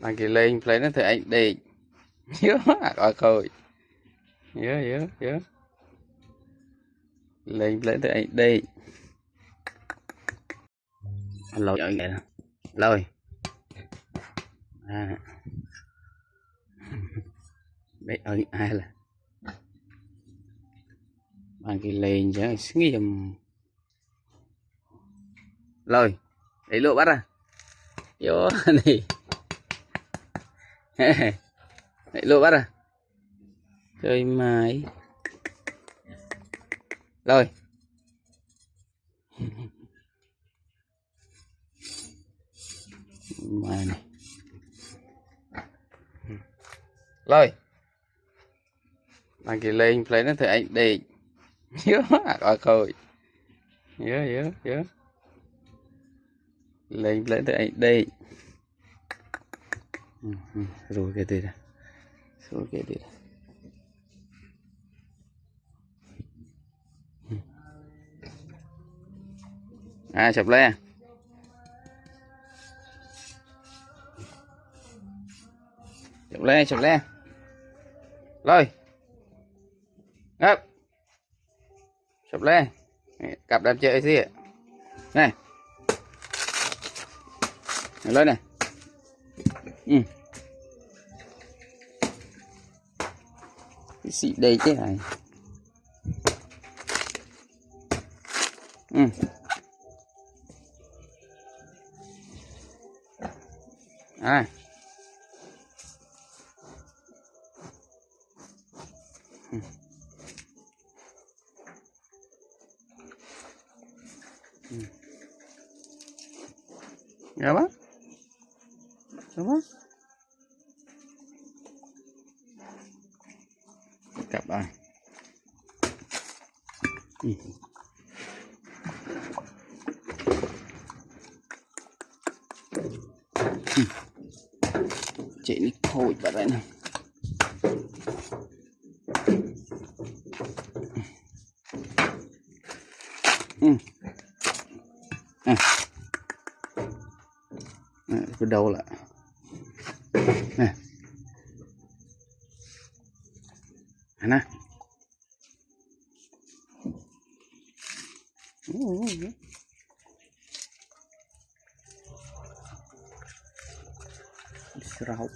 Đăng ký lên play nó thì anh đi nhớ coi coi nhớ lên play thì anh đi lâu vậy nè lôi à biết ơi ai là đăng ký lên chứ nghiêm lôi để lụa bắt ra vô này để lụa bắt ra chơi mãi lôi mà này lôi đăng ký lên play nó thì anh đi nhớ coi coi nhớ lên play thì anh đi rồi cái gì rồi cái gì à chụp lên chụp lên rồi ngấp chụp lên cặp đam chơi gì này lên này cái xị đây chứ này à nghe bác cặp à chị đi thôi bạn đấy này cái đầu lại này nè rau